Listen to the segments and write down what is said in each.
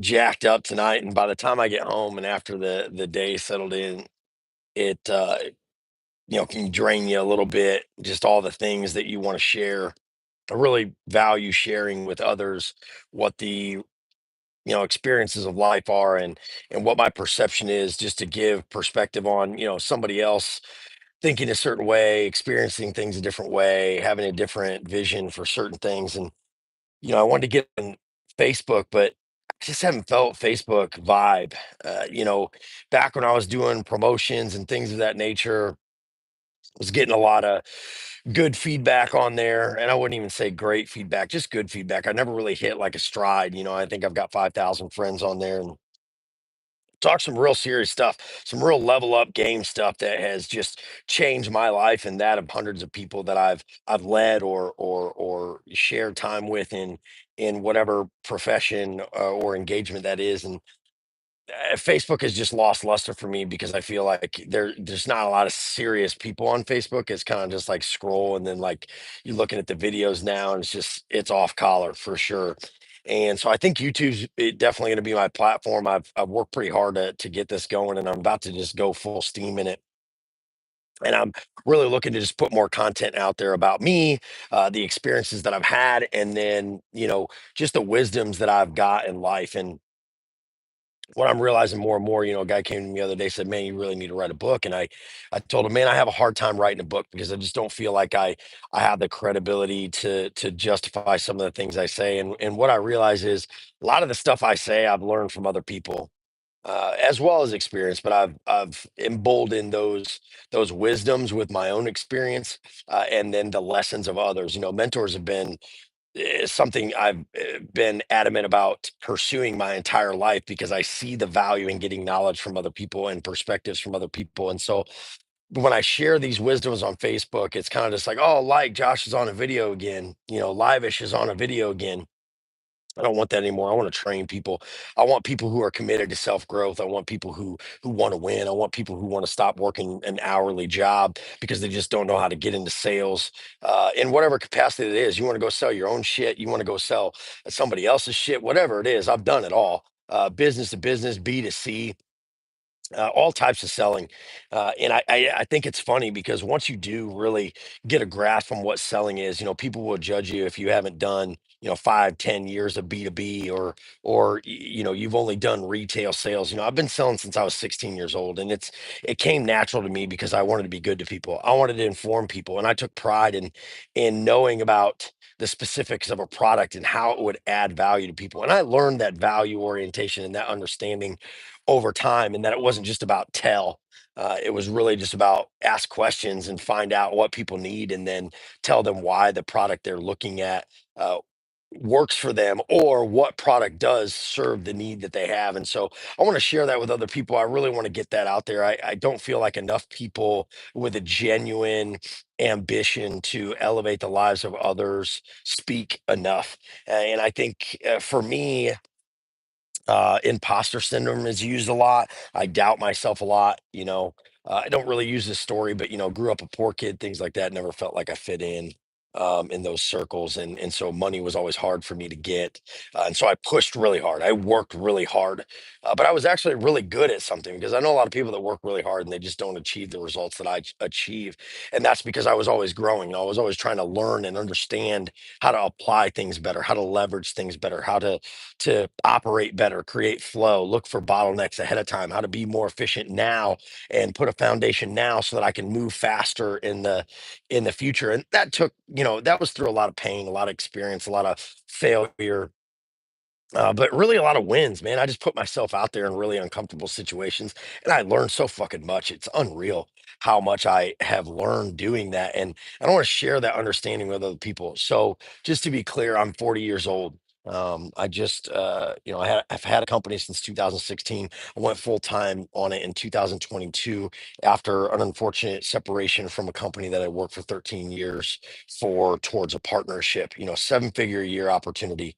jacked up tonight, and by the time I get home and after the day settled in, it can drain you a little bit. Just all the things that you want to share. I really value sharing with others what the experiences of life are, and what my perception is, just to give perspective on somebody else thinking a certain way, experiencing things a different way, having a different vision for certain things. And I wanted to get on Facebook, but I just haven't felt Facebook vibe. Back when I was doing promotions and things of that nature, was getting a lot of good feedback on there. And I wouldn't even say great feedback, just good feedback. I never really hit like a stride. I think I've got 5,000 friends on there, and talk some real serious stuff, some real level up game stuff that has just changed my life and that of hundreds of people that I've led or shared time with in whatever profession or engagement that is. And Facebook has just lost luster for me because I feel like there's not a lot of serious people on Facebook. It's kind of just like scroll, and then like you're looking at the videos now, and it's off collar for sure. And so I think YouTube's definitely going to be my platform. I've worked pretty hard to get this going, and I'm about to just go full steam in it. And I'm really looking to just put more content out there about me, the experiences that I've had, and then just the wisdoms that I've got in life. And what I'm realizing more and more, a guy came to me the other day, said, "Man, you really need to write a book." And I told him, "Man, I have a hard time writing a book because I just don't feel like I have the credibility to justify some of the things I say." And what I realize is a lot of the stuff I say I've learned from other people, as well as experience, but I've emboldened those wisdoms with my own experience, and then the lessons of others. Mentors have been is something I've been adamant about pursuing my entire life because I see the value in getting knowledge from other people and perspectives from other people. And so when I share these wisdoms on Facebook, it's kind of just like, oh, like Josh is on a video again, Live-ish is on a video again. I don't want that anymore. I want to train people. I want people who are committed to self-growth. I want people who want to win. I want people who want to stop working an hourly job because they just don't know how to get into sales, in whatever capacity it is. You want to go sell your own shit. You want to go sell somebody else's shit, whatever it is. I've done it all. Business to business, B to C, all types of selling. And I think it's funny because once you do really get a grasp on what selling is, people will judge you if you haven't done, 5, 10 years of B2B, or you've only done retail sales. I've been selling since I was 16 years old, and it came natural to me because I wanted to be good to people. I wanted to inform people, and I took pride in knowing about the specifics of a product and how it would add value to people. And I learned that value orientation and that understanding over time, and that it wasn't just about tell. It was really just about ask questions and find out what people need, and then tell them why the product they're looking at uh, works for them, or what product does serve the need that they have. And so I want to share that with other people. I really want to get that out there. I don't feel like enough people with a genuine ambition to elevate the lives of others speak enough. And I think for me, imposter syndrome is used a lot. I doubt myself a lot. I don't really use this story, but grew up a poor kid, things like that. Never felt like I fit in those circles, and so money was always hard for me to get. And so I pushed really hard. I worked really hard, but I was actually really good at something, because I know a lot of people that work really hard and they just don't achieve the results that achieve. And that's because I was always growing. I was always trying to learn and understand how to apply things better, how to leverage things better, how to operate better, create flow, look for bottlenecks ahead of time, how to be more efficient now and put a foundation now so that I can move faster in the future. And that took, that was through a lot of pain, a lot of experience, a lot of failure, but really a lot of wins, man. I just put myself out there in really uncomfortable situations, and I learned so fucking much. It's unreal how much I have learned doing that. And I want to share that understanding with other people. So just to be clear, I'm 40 years old. I just, I've had a company since 2016. I went full time on it in 2022 after an unfortunate separation from a company that I worked for 13 years for, towards a partnership, 7-figure a year opportunity,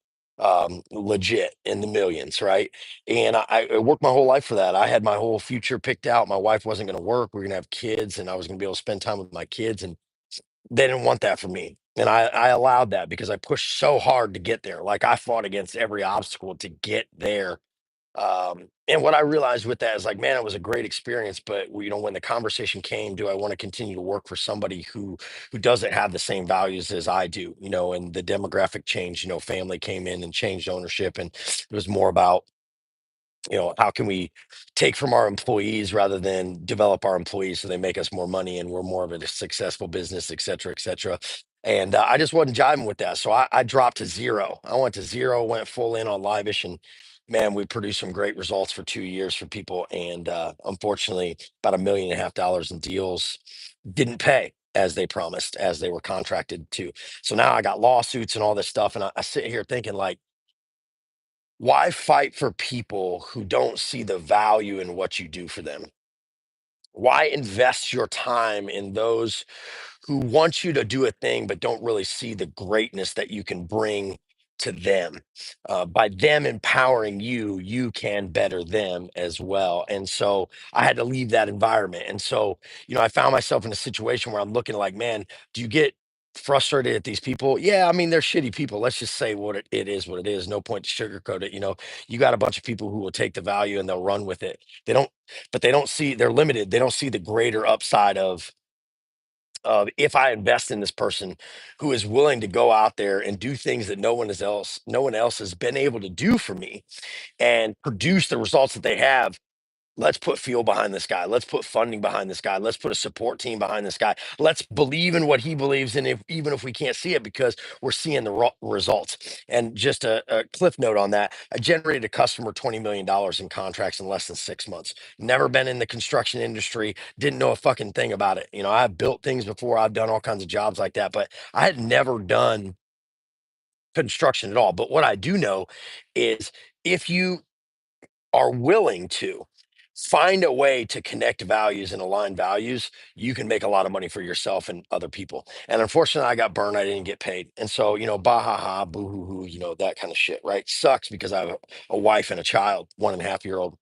legit in the millions, right? And I worked my whole life for that. I had my whole future picked out. My wife wasn't going to work. We are going to have kids, and I was going to be able to spend time with my kids. And they didn't want that for me. And I allowed that because I pushed so hard to get there. Like, I fought against every obstacle to get there. And what I realized with that is like, man, it was a great experience. But when the conversation came, do I want to continue to work for somebody who doesn't have the same values as I do? And the demographic change. Family came in and changed ownership, and it was more about how can we take from our employees rather than develop our employees so they make us more money and we're more of a successful business, et cetera, et cetera. And I just wasn't jiving with that. So I dropped to zero. I went to zero, went full in on Liveish, and man, we produced some great results for 2 years for people. And unfortunately, about $1.5 million in deals didn't pay as they promised, as they were contracted to. So now I got lawsuits and all this stuff. And I sit here thinking, like, why fight for people who don't see the value in what you do for them? Why invest your time in those who want you to do a thing but don't really see the greatness that you can bring to them? By them empowering you, you can better them as well. And so I had to leave that environment. And so, I found myself in a situation where I'm looking like, man, do you get frustrated at these people? Yeah, I mean, they're shitty people. Let's just say it is what it is. No point to sugarcoat it. You got a bunch of people who will take the value and they'll run with it. They don't, but they don't see, they're limited. They don't see the greater upside of if I invest in this person who is willing to go out there and do things that no one else has been able to do for me and produce the results that they have. Let's put fuel behind this guy. Let's put funding behind this guy. Let's put a support team behind this guy. Let's believe in what he believes in, even if we can't see it, because we're seeing the results. And just a cliff note on that, I generated a customer $20 million in contracts in less than 6 months. Never been in the construction industry, didn't know a fucking thing about it. I've built things before, I've done all kinds of jobs like that, but I had never done construction at all. But what I do know is, if you are willing to find a way to connect values and align values, you can make a lot of money for yourself and other people. And unfortunately, I got burned. I didn't get paid. And so, bah ha ha, boo hoo hoo, that kind of shit, right? Sucks because I have a wife and a child, 1.5 year old.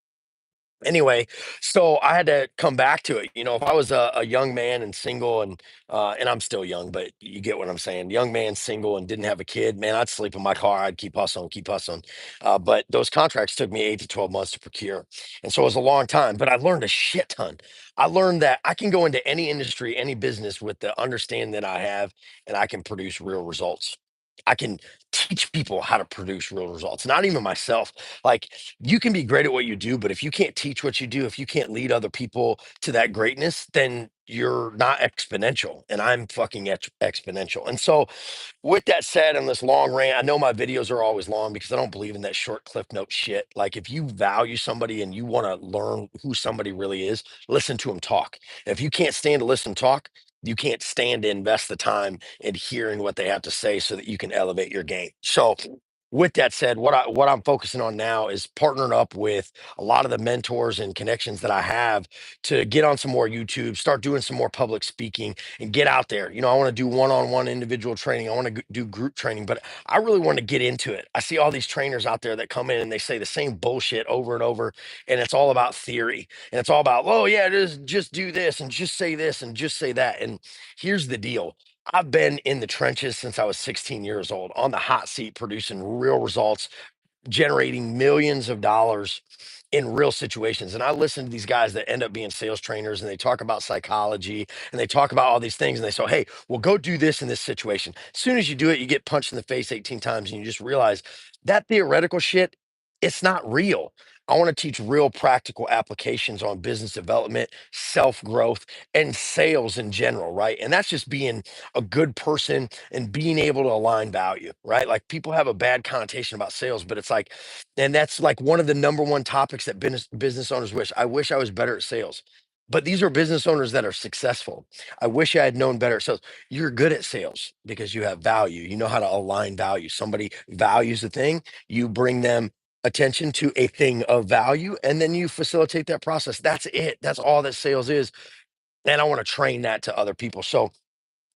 Anyway, so I had to come back to it. If I was a young man and single, and I'm still young, but you get what I'm saying. Young man, single, and didn't have a kid, man, I'd sleep in my car. I'd keep hustling, keep hustling. But those contracts took me 8 to 12 months to procure, and so it was a long time. But I learned a shit ton. I learned that I can go into any industry, any business with the understanding that I have, and I can produce real results. I can teach people how to produce real results, not even myself. Like, you can be great at what you do, but if you can't teach what you do, if you can't lead other people to that greatness, then you're not exponential. And I'm fucking exponential. And so, with that said, on this long rant, I know my videos are always long because I don't believe in that short cliff note shit. Like, if you value somebody and you want to learn who somebody really is, listen to them talk. If you can't stand to listen talk, you can't stand to invest the time in hearing what they have to say so that you can elevate your game. So, with that said, what I'm focusing on now is partnering up with a lot of the mentors and connections that I have to get on some more YouTube, start doing some more public speaking, and get out there. I want to do one-on-one individual training. I want to do group training, but I really want to get into it. I see all these trainers out there that come in and they say the same bullshit over and over, and it's all about theory, and it's all about, oh yeah, just do this and just say this and just say that. And here's the deal. I've been in the trenches since I was 16 years old, on the hot seat, producing real results, generating millions of dollars in real situations. And I listen to these guys that end up being sales trainers, and they talk about psychology and they talk about all these things. And they say, hey, well, go do this in this situation. As soon as you do it, you get punched in the face 18 times and you just realize that theoretical shit, it's not real. I want to teach real practical applications on business development, self growth, and sales in general, right? And that's just being a good person and being able to align value, right? Like, people have a bad connotation about sales, but it's like, and that's like one of the number one topics that business owners wish. I wish I was better at sales. But these are business owners that are successful. I wish I had known better at sales. You're good at sales because you have value. You know how to align value. Somebody values a thing, you bring them attention to a thing of value, and then you facilitate that process. That's it. That's all that sales is. And I want to train that to other people. So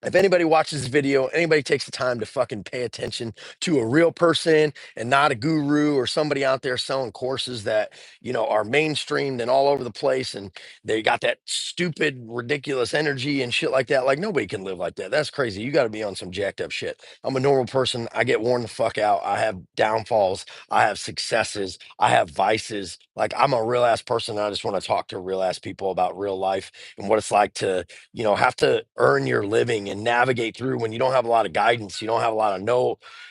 If anybody watches this video, anybody takes the time to fucking pay attention to a real person and not a guru or somebody out there selling courses that, are mainstreamed and all over the place, and they got that stupid, ridiculous energy and shit like that. Like, nobody can live like that. That's crazy. You got to be on some jacked up shit. I'm a normal person. I get worn the fuck out. I have downfalls. I have successes. I have vices. Like, I'm a real ass person. And I just want to talk to real ass people about real life and what it's like to, have to earn your living and navigate through when you don't have a lot of guidance. You don't have a lot of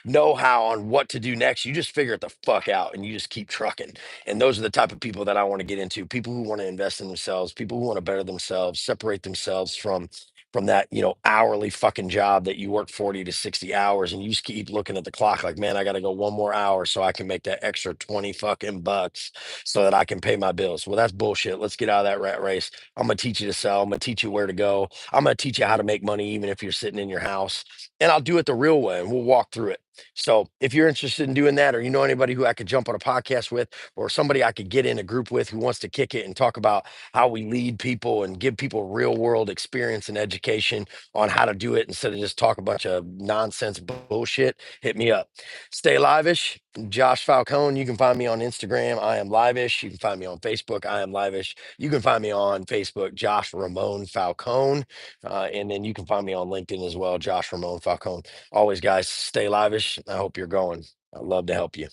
know-how on what to do next. You just figure it the fuck out and you just keep trucking. And those are the type of people that I want to get into. People who want to invest in themselves, people who want to better themselves, separate themselves from that, hourly fucking job that you work 40 to 60 hours and you just keep looking at the clock like, man, I got to go one more hour so I can make that extra 20 fucking bucks so that I can pay my bills. Well, that's bullshit. Let's get out of that rat race. I'm gonna teach you to sell. I'm gonna teach you where to go. I'm gonna teach you how to make money, even if you're sitting in your house. And I'll do it the real way, and we'll walk through it. So if you're interested in doing that, or you know anybody who I could jump on a podcast with, or somebody I could get in a group with who wants to kick it and talk about how we lead people and give people real world experience and education on how to do it instead of just talk a bunch of nonsense bullshit, hit me up. Stay live-ish. Josh Falcone. You can find me on Instagram. I am live-ish. You can find me on Facebook. I am live-ish. You can find me on Facebook, Josh Ramon Falcone. And then you can find me on LinkedIn as well, Josh Ramon Falcone. Always, guys, stay live-ish. I hope you're going. I'd love to help you.